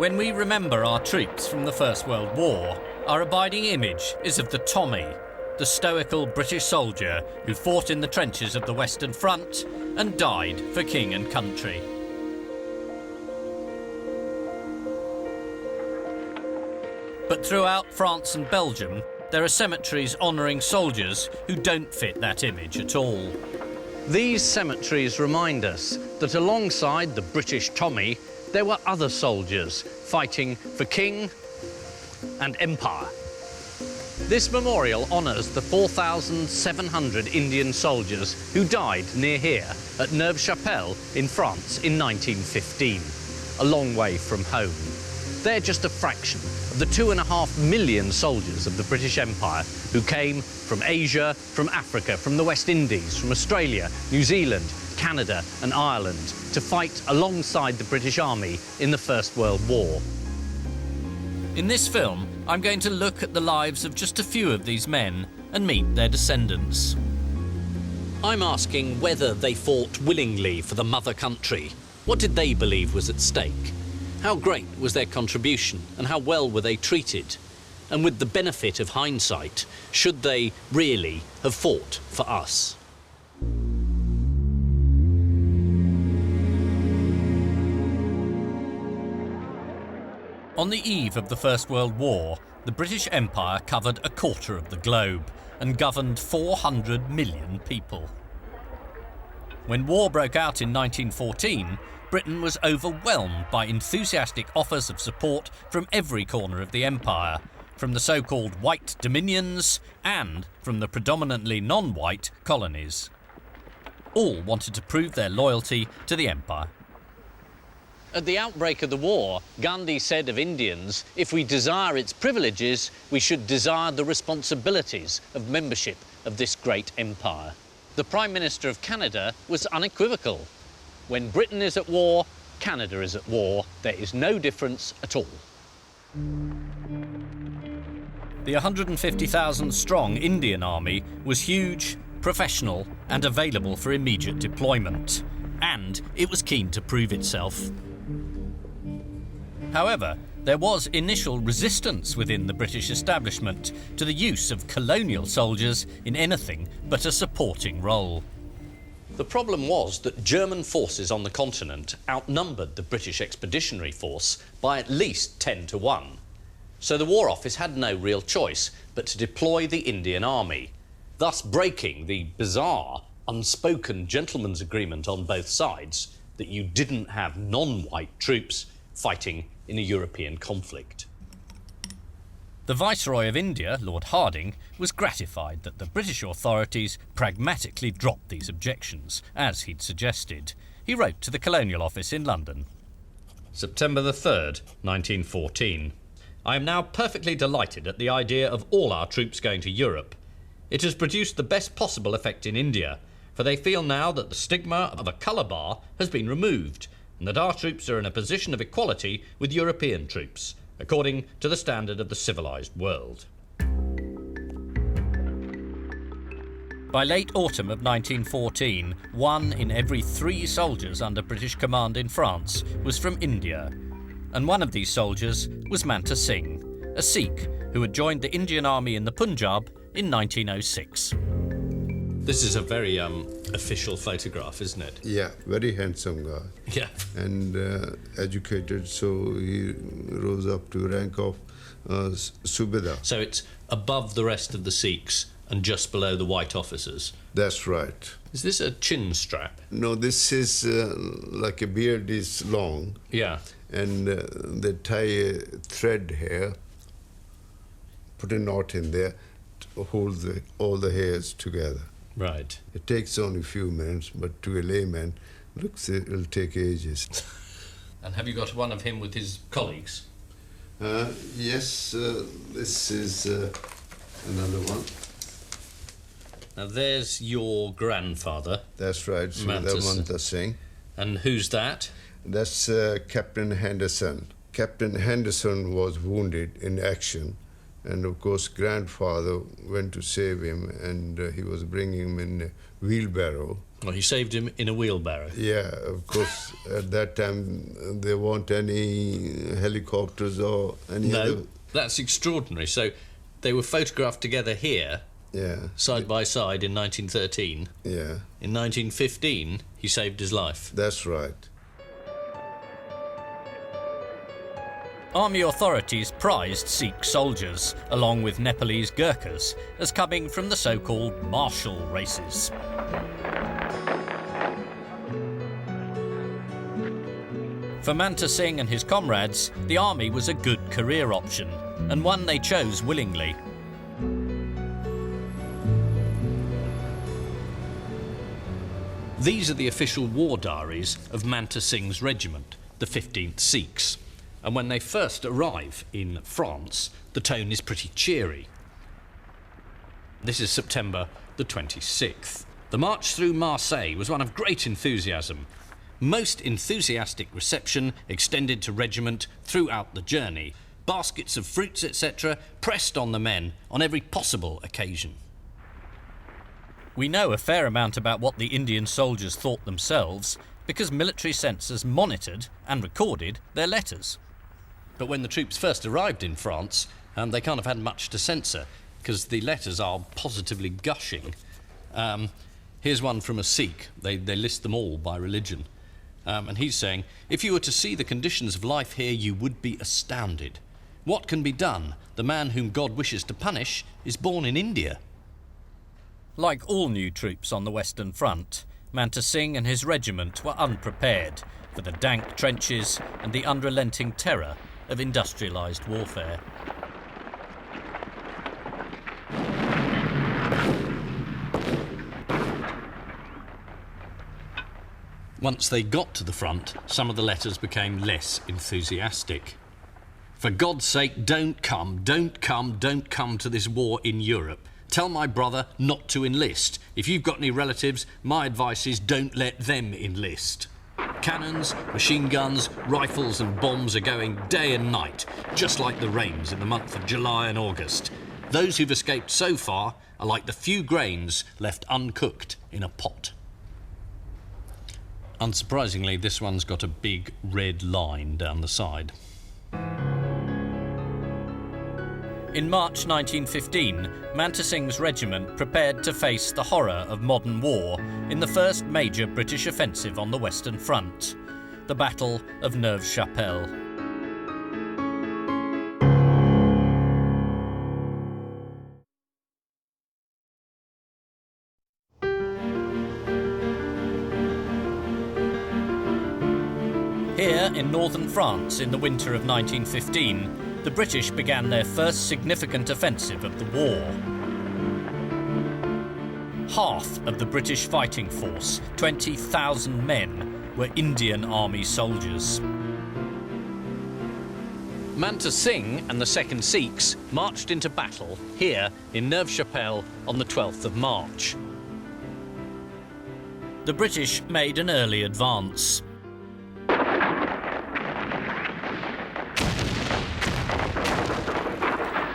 When we remember our troops from the First World War, our abiding image is of the Tommy, the stoical British soldier who fought in the trenches of the Western Front and died for king and country. But throughout France and Belgium, there are cemeteries honouring soldiers who don't fit that image at all. These cemeteries remind us that alongside the British Tommy, there were other soldiers fighting for king and empire. This memorial honours the 4,700 Indian soldiers who died near here at Neuve-Chapelle in France in 1915, a long way from home. They're just a fraction of the 2.5 million soldiers of the British Empire who came from Asia, from Africa, from the West Indies, from Australia, New Zealand, Canada and Ireland to fight alongside the British Army in the First World War. In this film, I'm going to look at the lives of just a few of these men and meet their descendants. I'm asking whether they fought willingly for the mother country. What did they believe was at stake? How great was their contribution and how well were they treated? And with the benefit of hindsight, should they really have fought for us? On the eve of the First World War, the British Empire covered a quarter of the globe and governed 400 million people. When war broke out in 1914, Britain was overwhelmed by enthusiastic offers of support from every corner of the empire, from the so-called White Dominions and from the predominantly non-white colonies. All wanted to prove their loyalty to the empire. At the outbreak of the war, Gandhi said of Indians, if we desire its privileges, we should desire the responsibilities of membership of this great empire. The Prime Minister of Canada was unequivocal. When Britain is at war, Canada is at war. There is no difference at all. The 150,000-strong Indian Army was huge, professional and available for immediate deployment. And it was keen to prove itself. However, there was initial resistance within the British establishment to the use of colonial soldiers in anything but a supporting role. The problem was that German forces on the continent outnumbered the British Expeditionary Force by at least 10 to 1. So the War Office had no real choice but to deploy the Indian Army, thus breaking the bizarre, unspoken gentleman's agreement on both sides that you didn't have non-white troops fighting in a European conflict. The Viceroy of India, Lord Hardinge, was gratified that the British authorities pragmatically dropped these objections, as he'd suggested. He wrote to the Colonial Office in London. September the 3rd, 1914. I am now perfectly delighted at the idea of all our troops going to Europe. It has produced the best possible effect in India, for they feel now that the stigma of a colour bar has been removed, and that our troops are in a position of equality with European troops, according to the standard of the civilised world. By late autumn of 1914, 1 in every 3 soldiers under British command in France was from India, and one of these soldiers was Manta Singh, a Sikh who had joined the Indian Army in the Punjab in 1906. This is a very official photograph, isn't it? Yeah, very handsome guy. Yeah. And educated, so he rose up to rank of Subedar. So it's above the rest of the Sikhs and just below the white officers. That's right. Is this a chin strap? No, this is like a beard is long. Yeah. And they tie a thread here, put a knot in there to hold all the hairs together. Right. It takes only a few minutes, but to a layman, it'll take ages. And have you got one of him with his colleagues? Yes, this is another one. Now there's your grandfather. That's right, Manta Singh. And who's that? That's Captain Henderson. Captain Henderson was wounded in action, and of course grandfather went to save him, and he was bringing him in a wheelbarrow Well, he saved him in a wheelbarrow. Yeah, of course, at that time there weren't any helicopters or any other... That's extraordinary. So they were photographed together here, Yeah. side by side in 1913. Yeah, In 1915, he saved his life. that's right. Army authorities prized Sikh soldiers, along with Nepalese Gurkhas, as coming from the so-called martial races. For Manta Singh and his comrades, the army was a good career option, and one they chose willingly. These are the official war diaries of Manta Singh's regiment, the 15th Sikhs. And when they first arrive in France, the tone is pretty cheery. This is September the 26th. The march through Marseille was one of great enthusiasm. Most enthusiastic reception extended to regiment throughout the journey. Baskets of fruits, etc., pressed on the men on every possible occasion. We know a fair amount about what the Indian soldiers thought themselves because military censors monitored and recorded their letters. But when the troops first arrived in France, they can't have had much to censor because the letters are positively gushing. Here's one from a Sikh. They list them all by religion. And he's saying, if you were to see the conditions of life here, you would be astounded. What can be done? The man whom God wishes to punish is born in India. Like all new troops on the Western Front, Manta Singh and his regiment were unprepared for the dank trenches and the unrelenting terror of industrialised warfare. Once they got to the front, some of the letters became less enthusiastic. For God's sake, don't come to this war in Europe. Tell my brother not to enlist. If you've got any relatives, my advice is don't let them enlist. Cannons, machine guns, rifles and bombs are going day and night, just like the rains in the month of July and August. Those who've escaped so far are like the few grains left uncooked in a pot. Unsurprisingly, this one's got a big red line down the side. In March 1915, Manta Singh's regiment prepared to face the horror of modern war in the first major British offensive on the Western Front, the Battle of Neuve-Chapelle. Here in northern France in the winter of 1915, the British began their first significant offensive of the war. Half of the British fighting force, 20,000 men, were Indian Army soldiers. Manta Singh and the 2nd Sikhs marched into battle here in Neuve-Chapelle on the 12th of March. The British made an early advance.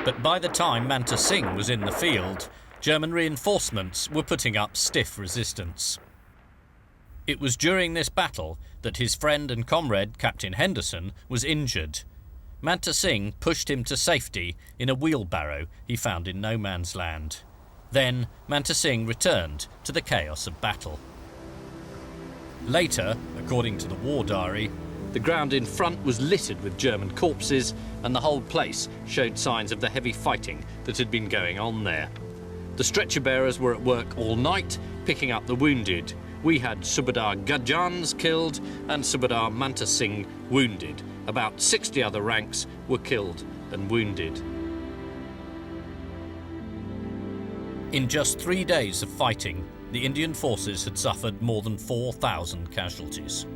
But by the time Manta Singh was in the field, German reinforcements were putting up stiff resistance. It was during this battle that his friend and comrade Captain Henderson was injured. Manta Singh pushed him to safety in a wheelbarrow he found in no man's land. Then Manta Singh returned to the chaos of battle. Later, according to the war diary, The ground in front was littered with German corpses, and the whole place showed signs of the heavy fighting that had been going on there. The stretcher bearers were at work all night, picking up the wounded. We had Subadar Gajans killed and Subadar Manta Singh wounded. About 60 other ranks were killed and wounded. In just 3 days of fighting, the Indian forces had suffered more than 4,000 casualties.